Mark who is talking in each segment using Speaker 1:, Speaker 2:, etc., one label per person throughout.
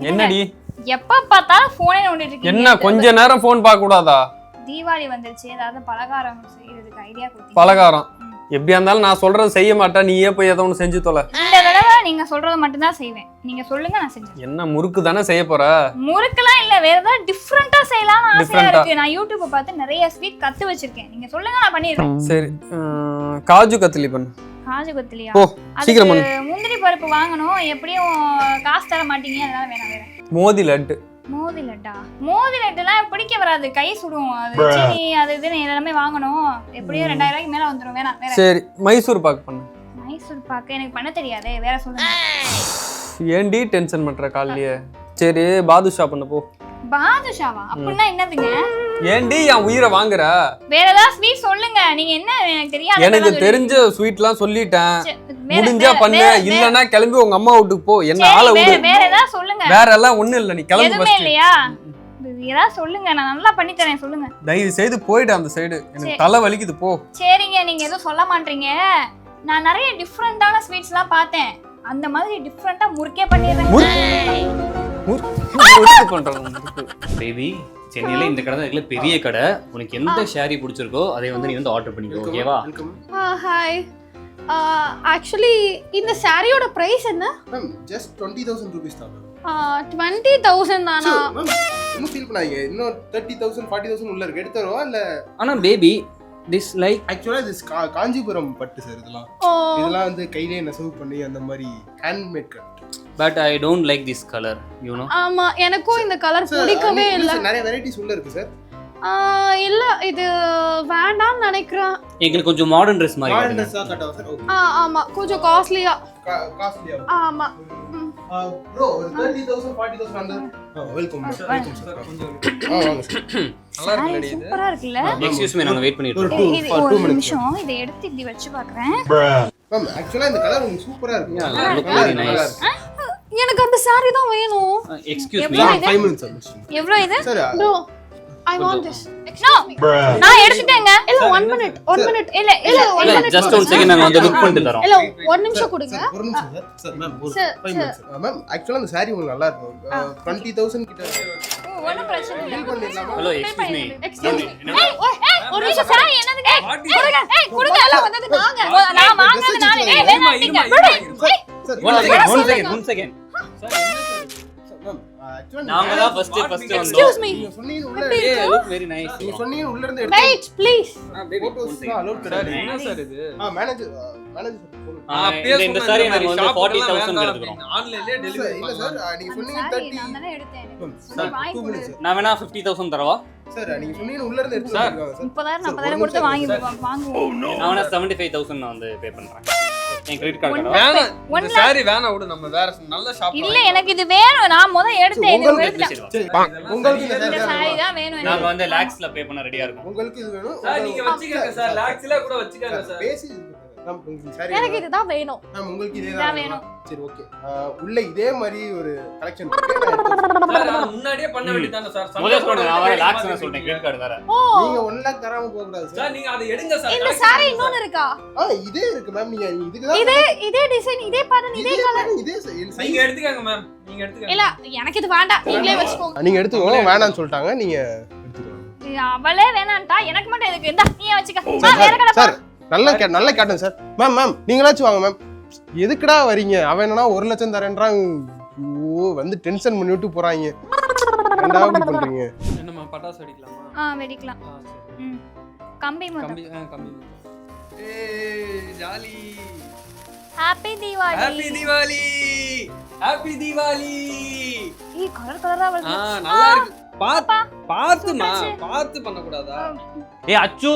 Speaker 1: என்னடி
Speaker 2: எப்ப பார்த்தாலும் போனே நோண்டிட்டு இருக்கீங்க.
Speaker 1: என்ன கொஞ்ச நேரம் போன் பார்க்க கூடாதா?
Speaker 2: தீபாவளி வந்துருச்சு, ஏதாவது பலகாரம் செய்யறதுக்கு ஐடியா கொடுத்தீங்க.
Speaker 1: பலகாரம் எப்படியா இருந்தாலும் நான் சொல்றது செய்ய மாட்டேன், நீயே போய் ஏதோ ஒன்று செஞ்சு தொலை.
Speaker 2: இந்த தடவை நீங்க சொல்றது மட்டும் தான் செய்வேன். நீங்க சொல்லுங்க, நான் செஞ்சேன்.
Speaker 1: என்ன முறுக்கு தானே செய்ய போற?
Speaker 2: முறுக்குலாம் இல்ல, வேற ஏதாவது டிஃபரெண்டா செய்யலாம்னு ஆசையா இருக்கு. நான் யூடியூப் பார்த்து நிறைய ஸ்வீட் கத்து வச்சிருக்கேன். நீங்க சொல்லுங்க, நான் பண்ணிடுறேன்.
Speaker 1: சரி, காஜு கத்திலி பண்ணு.
Speaker 2: காஜு கத்திலியா?
Speaker 1: ஓ சீக்கிரம் பண்ணு.
Speaker 2: முந்திரி பருப்பு வாங்கணும், எப்படியும் காசு தர மாட்டீங்க, அதனால வேணாம். வேற
Speaker 1: மோதி லட்டு.
Speaker 2: மோதி லட்டா? மோதி லட்டுலாம் பிடிக்க வராது, கை சுடும். அது சீனி அது இதுன்னு எல்லாமே வாங்கணும், எப்படியும் 2000 ரூபாய்க்கு மேல வந்துடும். வேணாம். வேற
Speaker 1: சரி, மைசூர் பாக்கு பண்ணு.
Speaker 2: மைசூர் பாக்கு எனக்கு பண்ண தெரியாதே, வேற சொல்லுங்க.
Speaker 1: ஏன்டி டென்ஷன் பண்ற காலையே? சரி, பாதுஷா பண்ணு போ.
Speaker 2: பாதுஷாவா? அப்படின்னா என்னதுங்க?
Speaker 1: ஏன்டி என் உயிரை வாங்குற?
Speaker 2: வேற ஏதாவது ஸ்வீட் சொல்லுங்க. நீங்க என்ன, எனக்கு தெரியாது.
Speaker 1: எனக்கு தெரிஞ்ச ஸ்வீட்லாம் சொல்லிட்டேன். முடிஞ்சா பண்ணு, இல்லனா கிளம்பி உங்க அம்மா வீட்டுக்கு போ. என்ன ஆள விடு.
Speaker 2: வேற ஏதாவது சொல்லுங்க.
Speaker 1: வேற எல்லாம் ஒண்ணு இல்ல, நீ கிளம்பி
Speaker 2: எதுமே இல்லையா? ஏதாவது சொல்லுங்க, நான் நல்லா பண்ணி தரேன். சொல்லுங்க.
Speaker 1: தயவு செய்து போய்டு அந்த சைடு, எனக்கு தலை வலிக்குது போ. சரிங்க,
Speaker 2: நீங்க எதுவும் சொல்ல மாட்டீங்க. நான் நிறைய டிஃபரெண்டான ஸ்வீட்ஸ்லாம் பார்த்தேன். அந்த மாதிரி டிஃபரெண்டா முறுக்கே பண்ணிடுறேன்.
Speaker 1: முறுக்கு பண்றேன்
Speaker 3: பேபி. சென்னையில இந்த கடை தான் பெரிய கடை. உனக்கு எந்த ஷேரி பிடிச்சிருக்கோ அதை வந்து நீ வந்து ஆர்டர் பண்ணிக்கோ, ஓகேவா?
Speaker 4: ஹாய். ஆக்சுவலி இந்த சாரியோட பிரைஸ் என்ன?
Speaker 5: மேம் ஜஸ்ட் 20000 ரூபீஸ் தான்.
Speaker 4: 20000 தானா?
Speaker 5: மேம் இன்னும் ஃபீல் பண்ணாதீங்க, இன்னும் 30000 40000 உள்ள இருக்கு, எடுத்துறவா இல்ல?
Speaker 3: ஆனா பேபி திஸ் லைக்
Speaker 5: ஆக்சுவலா this காஞ்சிபுரம் பட்டு சார். இதெல்லாம் வந்து கையிலே நெசவு பண்ணி அந்த மாதிரி handmade cut.
Speaker 3: But I don't like this colour, you know.
Speaker 4: ஆமா, எனக்கும் இந்த கலர் பிடிக்கவே இல்ல.
Speaker 5: நிறைய வெரைட்டிஸ் உள்ள இருக்கு சார்.
Speaker 4: இல்ல, இது வேண்டாம்னு நினைக்கிறேன்.
Speaker 3: எங்களுக்கு கொஞ்சம் மாடர்ன் Dress மாதிரி
Speaker 5: மாடர்ன் Dress கட்டவா சார்? ஓகே.
Speaker 4: ஆமா, கொஞ்சம் காஸ்ட்லியா.
Speaker 5: காஸ்ட்லியா?
Speaker 4: ஆமா.
Speaker 5: bro, 30000 40000 அந்த வெல்கம் சார். Welcome sir. வாங்க சார்.
Speaker 1: நல்லா இருக்குடி இது.
Speaker 2: சூப்பரா இருக்குல்ல?
Speaker 3: எக்ஸ்கியூஸ் மீ, நாங்க வெயிட் பண்ணிட்டு இருக்கோம்.
Speaker 2: ஒரு நிமிஷம், இதை எடுத்து இப்படி வச்சு பார்க்கறேன்.
Speaker 5: மேம் ஆக்சுவலா இந்த கலர் உங்களுக்கு சூப்பரா இருக்கு.
Speaker 3: Very nice.
Speaker 4: எனக்கு அந்த saree தான் வேணும்.
Speaker 3: Excuse me.
Speaker 5: 5 minutes sir.
Speaker 2: எவ்வளவு இது?
Speaker 5: Sir
Speaker 4: bro, I want this.
Speaker 2: நான் எடுத்துட்டேங்க.
Speaker 4: இல்ல 1 minute. இல்ல 1 minute.
Speaker 3: ஜஸ்ட் 1 செகண்ட், நாங்க வந்து லுக் பண்ணிட்டு தரோம்.
Speaker 4: இல்ல 1 நிமிஷம் கொடுங்க.
Speaker 5: ஒரு நிமிஷம் sir. Sir ma'am 5 minutes. Ma'am ஆக்சுவலா இந்த saree உங்களுக்கு நல்லா இருக்கும். 20000 கிட்ட
Speaker 2: ஒண்ணும் பிரச்சனை இல்ல.
Speaker 5: டீல் பண்ணிடலாமா?
Speaker 3: Hello, excuse me.
Speaker 2: ஒரு நிமிஷம் சார், என்னதுங்க? கொடுங்க. எல்லாம் வந்தது நாங்க. நான் வாங்குனது நானே. வேணாட்டீங்க.
Speaker 5: Sir
Speaker 3: one second.
Speaker 5: மேம் ஆக்சுவலா
Speaker 3: நாங்க தான் ஃபர்ஸ்ட் வந்தோம்.
Speaker 4: Excuse me.
Speaker 5: நீங்க சொன்னீங்க உள்ள
Speaker 3: லுக் வெரி நைஸ்.
Speaker 5: நீங்க சொன்னீங்க உள்ள இருந்து எடுத்து
Speaker 4: Wait, please.
Speaker 5: போட்டோஸ் அலோட் கிடையாது.
Speaker 1: என்ன சார் இது?
Speaker 5: மேனேஜர் சார்
Speaker 3: இந்த சாரி நாங்க வந்து 40000 எடுத்துறோம்.
Speaker 1: ஆன்லைன்லயே டெலிவரி
Speaker 5: இல்ல சார் நீங்க சொன்னீங்க 30.
Speaker 2: நான் தானே எடுத்தேன்.
Speaker 5: சார்
Speaker 2: வாங்கி
Speaker 5: 2 minutes
Speaker 3: நான் வேணா 50000 தரவா?
Speaker 5: சார் நீங்க சொன்னீங்க உள்ள இருந்து எடுத்து வந்துருக்காங்க சார்.
Speaker 2: 30000 40000 கொடுத்து வாங்குவோம்.
Speaker 3: நான் வேணா 75000 நான் வந்து பே பண்றேன். என் கிரெடிட் கார்டு கடவா?
Speaker 1: வேணாம், இந்த சாரி வேணாம், விடு. நம்ம வேற நல்ல ஷாப்.
Speaker 2: இல்ல, எனக்கு இது வேணும். நான் முத எடுத்தேன். இது எடுத்துட்டேன்.
Speaker 5: சரி உங்களுக்கு
Speaker 2: இந்த சாரி தான் வேணும்.
Speaker 3: நாங்க வந்து லாக்ஸ்ல பே பண்ண ரெடியா இருக்கோம்.
Speaker 5: உங்களுக்கு இது வேணும்
Speaker 1: சார் நீங்க வச்சுக்கங்க சார், லாக்ஸ்ல கூட வச்சுக்கங்க சார்.
Speaker 5: பேசி மேம் உங்களுக்கு சாரி
Speaker 4: எனக்கு இதுதான் வேணும்.
Speaker 5: மேம் உங்களுக்கு இதே
Speaker 2: இதான்
Speaker 5: தான்
Speaker 2: வேணும்.
Speaker 5: சரி ஓகே. உள்ள இதே மாதிரி ஒரு கலெக்ஷன்
Speaker 1: சார் நான் முன்னாடியே பண்ண வேண்டியதானே சார்.
Speaker 3: முதல்ல சொல்றேன், நான் வேற லாக்ஸ் நான் சொல்றேன், கிரெடிட் கார்டு வேற.
Speaker 5: நீங்க 1 lakh தராம போக கூடாது சார்.
Speaker 1: சார் நீங்க அதை எடுங்க சார்.
Speaker 4: இந்த saree இன்னொன்னு இருக்கா?
Speaker 5: இதே இருக்கு மேம். நீங்க இதுக்கு தான்
Speaker 4: இதே டிசைன், இதே பேட்டர்ன், இதே கலர்.
Speaker 5: இதே
Speaker 1: நீங்க எடுத்துக்கங்க மேம், நீங்க எடுத்துக்கங்க.
Speaker 4: இல்ல, எனக்கு இது வேண்டாம். நீங்களே வச்சுக்கோங்க.
Speaker 5: நீங்க எடுத்துக்கோங்க. வேணாம்னு சொல்லிட்டாங்க, நீங்க எடுத்துக்கோங்க.
Speaker 2: அவளே வேணான்டா, எனக்கு மட்டும் எதுக்கு? இந்தா நீயே வச்சுக்க. வேற கடை
Speaker 5: சார் நல்ல கேட்டன் சார். மேம் நீங்களாச்சும் வாங்க மேம். எதுக்குடா வரீங்க? அவன் என்னன்னா 1 லட்சம் தரேன்றான். ஐயோ வந்து டென்ஷன் பண்ணி விட்டு போறாங்க. ரெண்டாவது பண்றீங்க.
Speaker 1: என்னம்மா பட்டாசு வெடிக்கலாமா?
Speaker 2: வெடிக்கலாம். கம்பி மொத்தம்.
Speaker 1: கம்பி. ஏய் jolly.
Speaker 2: Happy Deepavali.
Speaker 1: Happy Deepavali. Happy Deepavali.
Speaker 2: Colour கலரா வருது.
Speaker 1: நல்லா இருக்கு. பாத்துமா பாத்து பண்ண கூடாதா?
Speaker 3: ஏய் அச்சு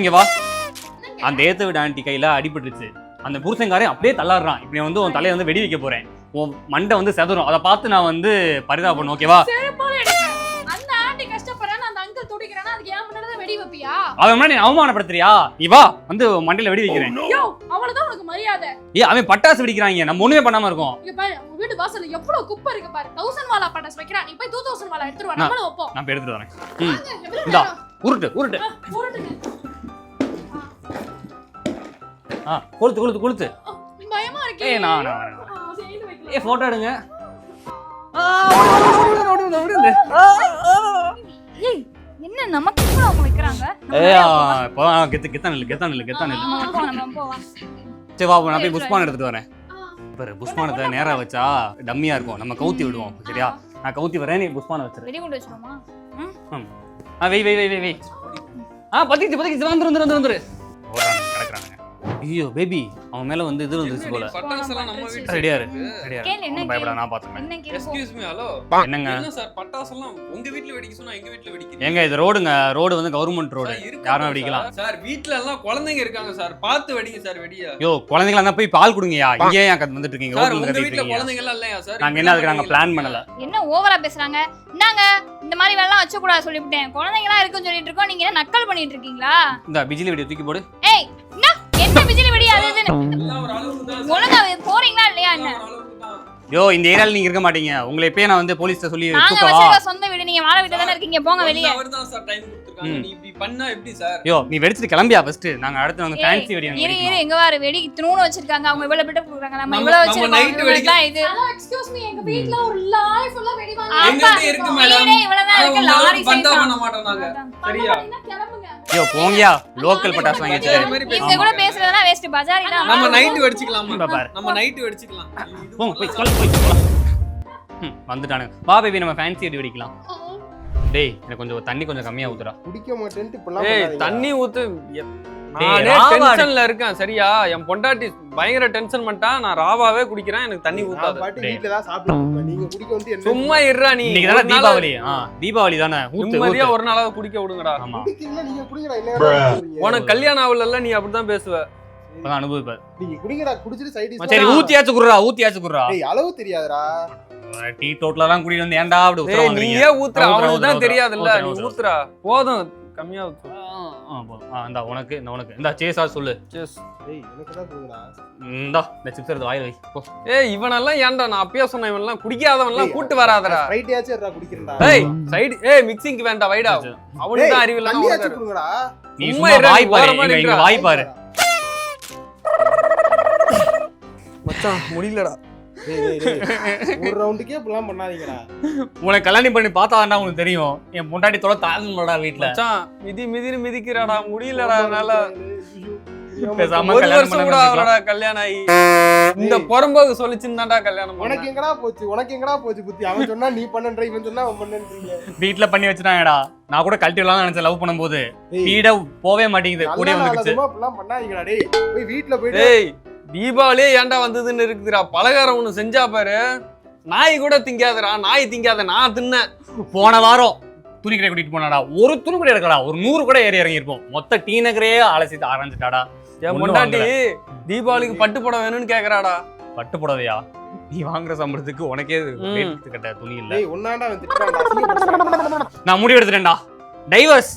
Speaker 3: இங்க வா. அந்த ஏத்த விட ஆண்டி கையில அடிபட்டுருச்சு. அந்த புருஷன்காரன் அப்படியே தள்ளாடுறான். இப்படி வந்து உன் தலையை வந்து வெடி வைக்க போறேன். உன் மண்டை வந்து செதறும். அதை பார்த்து நான் வந்து பரிதாபம், ஓகேவா?
Speaker 4: அந்த ஆண்டி கஷ்டப்படுறானே, அந்த அங்கிள் துடிக்கிறானே, அதுக்கு ஏன் முன்னாடி தான் வெடி வைப்பியா?
Speaker 3: அவன் முன்னாடி நீ அவமானப்படுத்துறியா? நீ வா, வந்து மண்டையில வெடி வைக்கிறேன்.
Speaker 4: யோ, அவ்வளவுதான் உனக்கு மரியாதை.
Speaker 3: அவன் பட்டாசு வெடிக்கிறாங்க, நம்ம ஒண்ணுமே பண்ணாம இருக்கோம்.
Speaker 4: இங்க பாரு, உங்க வீட்டு வாசல்ல எவ்வளவு குப்பை இருக்கு பாரு. 1000 வாலா பட்டாசு வைக்கிறான். நீ போய் 2000 வாலா எடுத்துட்டு வா, நம்மள வைப்போம்.
Speaker 3: நான் எடுத்துட்டு வரேன். இந்தா உருட்டு. கொளுத்து.
Speaker 4: பயமா இருக்கு.
Speaker 3: நான் போட்டோ எடுங்க.
Speaker 2: ஏய் என்ன நமக்கு கூட அவங்க வைக்கிறாங்க
Speaker 3: கெத்தானில்ல
Speaker 2: நம்ம போவா
Speaker 3: சரி வா நான் போய் புஷ்பான் எடுத்துட்டு வரேன் பாரு புஷ்பானத்தை நேரா வச்சா டம்மியா இருக்கும் நம்ம கவுத்தி விடுவோம் சரியா நான் கவுத்தி வரேன் நீ புஷ்பானை வச்சிரு
Speaker 2: வெடி கொண்டு வச்சிரோமா
Speaker 3: வெய் பத்திக்கிச்சு வந்துரு கிடக்குறானுங்க ஐயோ பேபி அவன் மேல வந்து இது வந்துருச்சு போல
Speaker 1: பட்டாசெல்லாம் நம்ம வீட்டு
Speaker 3: ரெடியா
Speaker 2: கேளு என்ன
Speaker 3: பயப்படா நான் பாத்துக்கிறேன்
Speaker 2: என்ன கேளு
Speaker 1: எக்ஸ்கியூஸ் மீ ஹலோ
Speaker 3: என்னங்க
Speaker 1: என்ன சார் பட்டாசெல்லாம் உங்க வீட்ல வெடிக்க சொன்னா எங்க வீட்ல வெடிக்கிறீங்க
Speaker 3: ஏங்க இது ரோடு வந்து கவர்மெண்ட் ரோடு யாரும் வெடிக்கலாம்
Speaker 1: சார் வீட்ல எல்லாம் குழந்தைங்க இருக்காங்க சார் பார்த்து வெடிங்க சார் வெடியா
Speaker 3: யோ குழந்தைங்களா இருந்தா போய் பால் குடுங்கயா இங்கே ஏன் வந்துட்டு இருக்கீங்க
Speaker 1: சார்
Speaker 3: ரோட்ல
Speaker 1: உங்க
Speaker 3: கட்டிட்டு
Speaker 1: வீட்ல
Speaker 3: இருக்கீங்க
Speaker 1: குழந்தைங்க எல்லாம் இல்லையா சார்
Speaker 3: நாங்க என்ன அதுக்கு நாங்க பிளான் பண்ணல
Speaker 2: என்ன ஓவரா பேசுறாங்க இந்தாங்க இந்த மாதிரி வேலைலாம் வச்ச கூடாது சொல்லிவிட்டேன் குழந்தைங்களா இருக்குன்னு சொல்லிட்டு இருக்கோம் நீங்க என்ன நக்கல் பண்ணிட்டு இருக்கீங்களா
Speaker 3: இந்த பிஜிலி வெடி தூக்கி போடு
Speaker 2: ஏய் என்ன பிஜிலி வெடி அது
Speaker 1: எல்லாம் ஒரு அளவுக்கு தான்
Speaker 2: ஒழுங்கா போறீங்களா இல்லையா என்ன
Speaker 1: ஒரு அளவுக்கு தான்
Speaker 3: யோ இந்த ஏரியால நீங்க இருக்க மாட்டீங்க உங்களை இப்பயே நான் வந்து போலீஸ்ட்ட சொல்லி
Speaker 2: நாங்க
Speaker 3: தூக்கவா
Speaker 2: வச்சிருக்க சொந்த வீடு நீங்க வாழ வீட்டுல தானே இருக்கீங்க போங்க வெளிய
Speaker 1: அவர் தான் சார் டைம் கொடுத்திருக்காங்க நீ இப்படி பண்ணா எப்படி சார்
Speaker 3: யோ நீ வெடிச்சிட்டு கிளம்பியா ஃபர்ஸ்ட் நாங்க அடுத்து நாங்க ஃபேன்சி வெடி
Speaker 2: இரு எங்க வாரு வெடி இத்தனூன்னு வச்சிருக்காங்க அவங்க இவ்வளவு பில்டப் கொடுக்குறாங்க நம்ம
Speaker 1: நம்ம-
Speaker 2: இவ்வளவு
Speaker 1: நம்ம night
Speaker 2: வச்சிருக்கோம்
Speaker 1: வெடிக்க-
Speaker 2: இது
Speaker 4: ஹலோ எக்ஸ்கியூஸ் மீ எங்க வீட்ல ஒரு லாரி ஃபுல்லா வெடி வாங்கி
Speaker 1: எங்கிட்ட இருக்கு மேடம்
Speaker 2: வீடே இவ்வளவுதான் இருக்கு லாரி
Speaker 1: பந்தா
Speaker 2: சைஸ்
Speaker 1: பண்ண மாட்டோம் நாங்க சரியா
Speaker 4: கிளம்புங்க
Speaker 3: யோ போங்கயா லோக்கல் பட்டாசு வாங்கி
Speaker 1: பஜாரி
Speaker 3: வச்சுட்டு
Speaker 1: மாதிரி
Speaker 2: இவங்க கூட பேசுறதெல்லாம் வேஸ்ட் பஜாரி தான்
Speaker 1: நம்ம நைட் வெடிச்சுக்கலாம்
Speaker 3: இங்க பாரு.
Speaker 1: நம்ம நைட் வெடிச்சுக்கலாம்
Speaker 3: போங்க போய் போலாம் வந்துட்டானுங்க வா பேபி நம்ம ஃபேன்சி வெடி வெடிக்கலாம் டேய் எனக்கு கொஞ்சம் தண்ணி கொஞ்சம் கம்மியா ஊத்துடா
Speaker 5: குடிக்க மாட்டேன்ட்டு இப்பெல்லாம்
Speaker 1: ஏய்
Speaker 5: பண்ணாதீங்க.
Speaker 1: தண்ணி ஊத்து
Speaker 3: டேய்,
Speaker 1: நானே
Speaker 3: ராவா
Speaker 1: டென்ஷன்ல இருக்கேன் சரியா என் பொண்டாட்டி பயங்கர டென்ஷன் பண்ணிட்டா நான் ராவாவே குடிக்கிறேன் எனக்கு தண்ணி
Speaker 5: நான்
Speaker 1: ஊத்தாது
Speaker 5: பாட்டு
Speaker 3: டேய்.
Speaker 5: வீட்ல தான் சாப்பிட்டு இருக்கேன். நீங்க குடிக்க வந்து என்ன
Speaker 1: சும்மா இருடா நீ
Speaker 3: இன்னைக்கு தானே
Speaker 1: ஒரு நாள்
Speaker 3: தீபாவளி தீபாவளி தானே ஊத்து
Speaker 1: நிம்மதியா
Speaker 3: ஊத்து.
Speaker 1: ஒரு நாளாவது குடிக்க விடுங்கடா
Speaker 3: ஆமா
Speaker 5: குடிக்கிறீங்களா நீங்க குடிங்கடா என்ன
Speaker 1: உனக்கு கல்யாணம் ஆகல நீ அப்படிதான் பேசுவ
Speaker 3: இப்பதான் அனுபவிப்பாரு
Speaker 5: நீங்க குடிங்கடா குடிச்சிட்டு சைடு
Speaker 3: சரி ஊத்தியாச்சு குடுறா
Speaker 5: டேய் அளவு தெரியாதுடா
Speaker 3: டீ டோட்டலாம் கூட்டிட்டு வந்து ஏன்டா அப்படி உத்தரவு
Speaker 1: ஏய்
Speaker 3: வாங்குறீங்க
Speaker 1: நீயே ஊத்துற
Speaker 3: ஊத்துறா,
Speaker 1: அவனுக்கு
Speaker 3: ஊத்துறா,
Speaker 1: தான் தெரியாதுல்ல நீ
Speaker 3: ஊத்துறா.
Speaker 1: ஊத்துறா போதும் கம்மியா ஊத்து
Speaker 3: இந்தா உனக்கு இந்த சேஸா சொல்லு
Speaker 1: Cheers.
Speaker 5: டேய் எனக்கு தான் போகுடா
Speaker 3: இந்தா இந்த சிப்ஸ் எடுத்து வாயில வை போ.
Speaker 1: ஏய் இவனெல்லாம் ஏன்டா நான் அப்பயே சொன்னேன் இவனெல்லாம் குடிக்காதவன் எல்லாம் கூட்டு வராதடா
Speaker 5: ரைட் ஏறா குடிக்கிறேன்டா
Speaker 1: ஏய் சைடு மிக்சிங்க்கு வேண்டாம் வைடா அவனுக்கு தான் அறிவு
Speaker 5: தண்ணி ஆச்சு
Speaker 1: இல்லாம
Speaker 5: குடுங்கடா
Speaker 3: நீ
Speaker 1: சும்மா
Speaker 3: சும்மா
Speaker 1: இருடா,
Speaker 3: வாய்
Speaker 1: நீ
Speaker 3: பாரு
Speaker 1: ஓரமா
Speaker 3: இங்க
Speaker 1: நில்றா.
Speaker 3: வாய் பாரு
Speaker 1: மச்சான் முடியலடா
Speaker 5: டேய் டேய் டேய் ஒரு ரவுண்டுக்கே இப்பலாம் பண்ணாதீங்கடா
Speaker 3: உனக்கு கல்யாணம் பண்ணி பார்த்தாதான்டா உனக்கு தெரியும் என் பொண்டாட்டி தொலை தாங்கலடா வீட்ல
Speaker 1: மச்சான் மிதின்னு மிதிக்கிறாடா முடியலடா என்னால
Speaker 3: பேசாம
Speaker 1: ஒரு
Speaker 3: கல்யாணம்
Speaker 1: வருஷம் கூட
Speaker 3: பண்ண
Speaker 1: ஆகலடா கல்யாணம் ஆகி இந்த புறம்போக்கு சொல்லிச்சுதான்டா கல்யாணம்
Speaker 5: உனக்கு எங்கடா போச்சு புத்தி அவன் சொன்னா நீ பண்ணன்ற இவன் சொன்னா அவன் பண்ணன்றீங்க
Speaker 3: வீட்ல பண்ணி வச்சுட்டாங்கடா நான் கூட கழட்டி விடலாம்னு நினைச்சேன் லவ் பண்ணும்போது வீட போவே மாட்டேங்குது கூட வந்துருச்சு
Speaker 5: இப்பலாம் பண்ணாதீங்கடா டேய் போய் வீட்ல போயிட்டு
Speaker 1: டேய் தீபாவளியே ஏன்டா வந்ததுன்னு இருக்குதுடா பலகாரம் ஒண்ணு செஞ்சா பாரு நாய் கூட திங்காதடா நாய் திங்காத நான் தின்னேன்
Speaker 3: போன வாரம் துணி கடை கூட்டிட்டு போனாடா ஒரு துணி கடை இருக்கடா ஒரு 100 கூட ஏறி இறங்கி இருப்போம் மொத்த டீ நகரே அலசிட்டு ஆரம்பிச்சுட்டாடா
Speaker 1: என்
Speaker 3: ஒண்ணும்
Speaker 1: பொண்டாட்டி
Speaker 3: வாங்கல.
Speaker 1: தீபாவளிக்கு பட்டு புடவை வேணும்னு கேக்குறாடா
Speaker 3: பட்டு புடவையா நீ வாங்குற சம்பளத்துக்கு உனக்கே ரேட் கட்ட துணி இல்ல
Speaker 5: டேய் ஒண்ணாண்டா வந்து திட்டுறான்டா அசிங்கப்படுத்துறான்டா
Speaker 3: நான் முடிவு எடுத்துட்டேன்டா டைவர்ஸ்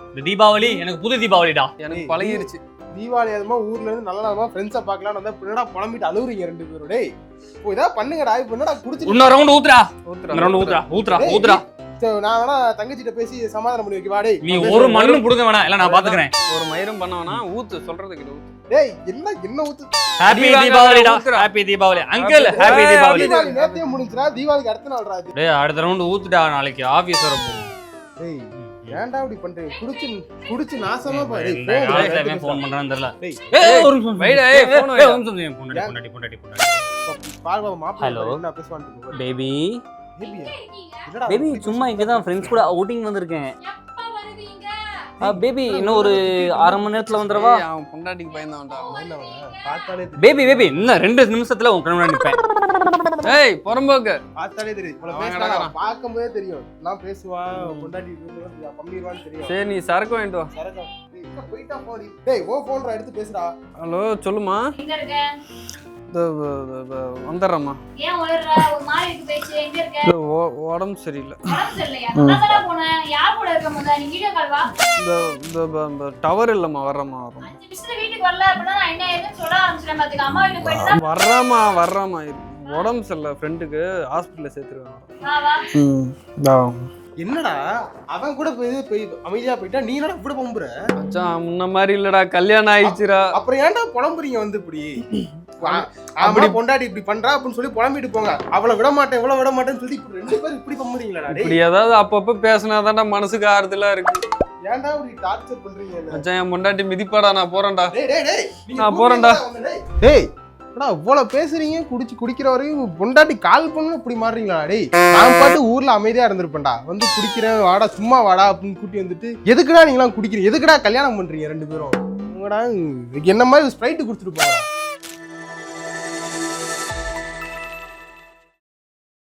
Speaker 3: இந்த தீபாவளி எனக்கு புது தீபாவளிடா
Speaker 1: எனக்கு பழகிருச்சு
Speaker 5: தீபாவளி அதுமா ஊர்ல இருந்து நல்ல ஃப்ரெண்ட்ஸை பார்க்கலாம் வந்தா பின்னடா புலம்பிட்டு அழுவுறீங்க ரெண்டு பேரும் டேய் இப்போ இதா பண்ணுங்கடா இப்போ என்னடா குடிச்சிட்டு
Speaker 3: இன்னொரு ரவுண்ட் ஊத்துறா
Speaker 1: ஊத்துறா,
Speaker 3: இந்த ரவுண்ட் ஊத்துறா
Speaker 5: சரி, நான் வேணா தங்கச்சிட்ட பேசி சமாதானம் பண்ணி வைக்கவா டேய்
Speaker 3: நீ ஒரு மண்ணு புடுங்க வேணாம் இல்ல நான் பாத்துக்கிறேன்
Speaker 1: ஒரு மயிரும் பண்ணவனா ஊத்து சொல்றதுக்கு ஊத்து
Speaker 5: டேய் என்ன ஊத்து
Speaker 3: ஹாப்பி
Speaker 1: தீபாவளி
Speaker 3: தீபாவளிடா
Speaker 1: ஊத்துறா.
Speaker 3: Happy Deepavali uncle
Speaker 1: Happy-
Speaker 3: happy Deepavali
Speaker 5: Deepavali நேத்தே முடிஞ்சுடா தீபாவளிக்கு அடுத்த நாள்டா இது
Speaker 3: டேய் அடுத்த ரவுண்ட் ஊத்துடா நாளைக்கு ஆபீஸ் வர போகும்
Speaker 5: டேய் ஏன்டா இப்படி பண்றீங்க குடிச்சு நாசமா பாரு
Speaker 3: இந்த காலத்துல ஃபோன் பண்றான்னு தெரியல
Speaker 5: டேய்
Speaker 3: ஏய் ஒரு நிமிஷம்
Speaker 1: வைடா, ஏய், phone வைடா.
Speaker 3: ஒரு நிமிஷம் பொண்டாட்டி
Speaker 5: பாருங்க மாப்பிள்ளை
Speaker 3: Hello.
Speaker 5: என்ன பேசுவான்னு
Speaker 3: பேபி
Speaker 5: பேபியா
Speaker 4: இருக்கீங்க
Speaker 5: என்னடா
Speaker 3: பேபி சும்மா இங்க தான் ஃப்ரெண்ட்ஸ் கூட அவுட்டிங் வந்திருக்கேன்
Speaker 4: எப்ப வருவீங்க
Speaker 3: பேபி இன்னும் ஒரு 1/2 மணி நேரத்துல வந்துடவா
Speaker 1: ஏய், அவன் பொண்டாட்டிக்கு பயந்தவன்டா
Speaker 5: பார்த்தாலே தெரியும்.
Speaker 3: பேபி இன்னும் 2 நிமிஷத்துல உன் கண்ணு முன்னாடி நிப்பேன்
Speaker 1: ஏய் புறம்போக்கு
Speaker 5: பார்த்தாலே தெரியும் இவ்வளவு
Speaker 1: வாங்கடா,
Speaker 5: பேசுறான்
Speaker 1: வாங்கடா.
Speaker 5: பார்க்கும்போதே தெரியும் நான் பேசுவான் பொண்டாட்டி பண்ணிடுவான்னு தெரியும்
Speaker 1: சரி நீ சரக்கு வாங்கிட்டு வா
Speaker 5: சரக்கா டேய், எங்க போயிட்டா போடி டேய் ஓ போன்டா எடுத்து பேசுடா
Speaker 1: ஹலோ சொல்லுமா
Speaker 2: எங்க இருக்க
Speaker 1: வந்துடுறேம்மா
Speaker 2: ஏன் உளற ஒரு மாதிரி இருக்கு பேச்சு எங்க இருக்க
Speaker 1: உடம்பு சரியில்லை
Speaker 2: உடம்பு சரியில்லையா நான் போனேன் யார் கூட இருக்க முத நீ வீடியோ கால் வா
Speaker 1: இந்த டவர் இல்லைம்மா வர்றேம்மா
Speaker 2: 5 நிமிஷத்துல வீட்டுக்கு வரல அப்படின்னா நான் என்ன ஏதுன்னு சொல்ல ஆரம்பிச்சிட்டேன் பாத்துக்க அம்மா வீட்டுக்கு போயிட்டு தான்
Speaker 1: வர்றேம்மா உடம்பு சரியில்லை ஃப்ரெண்டுக்கு ஹாஸ்பிட்டலில் சேர்த்துருக்காங்க
Speaker 2: வா
Speaker 5: என்னடா அவன் கூட போய் அமைதியா போயிட்டா நீ என்னடா இப்படி புலம்புற
Speaker 1: மச்சான் முன்ன மாதிரி இல்லடா கல்யாணம் ஆயிடுச்சுடா
Speaker 5: அப்புறம் ஏன்டா புலம்புறீங்க வந்து இப்படி அப்படி பொண்டாட்டி இப்படி பண்றா அப்படின்னு சொல்லி புலம்பிட்டு போங்க. அவளை விட மாட்டேன் இவ்வளவு விட மாட்டேன்னு சொல்லி இப்படி 2 பேரும் இப்படி பண்றீங்களா?
Speaker 1: இப்படி ஏதாவது அப்பப்ப பேசினாதான்டா மனசுக்கு ஆறுதலா இருக்கு.
Speaker 5: ஏன்டா இப்படி டார்ச்சர் பண்றீங்க என்ன?
Speaker 1: மச்சான் என் பொண்டாட்டி மிதிப்பாடா, நான் போறேன்டா.
Speaker 5: நீங்க
Speaker 1: நான் போறேன்டா.
Speaker 5: டேய் என்னடா இவ்வளவு பேசுறீங்க? குடிக்கிற வரையும் பொண்டாட்டி கால் பண்ணணும் இப்படி மாறுறீங்களா? டேய் நான் பாட்டு ஊர்ல அமைதியா இருந்திருப்பேன்டா. வந்து குடிக்கிறேன் வாடா சும்மா வாடா அப்படின்னு கூட்டி வந்துட்டு எதுக்குடா நீங்களாம் குடிக்கிறீங்க? எதுக்குடா கல்யாணம் பண்றீங்க 2 பேரும்? என்ன மாதிரி ஸ்ப்ரைட் குடிச்சிட்டு போங்க.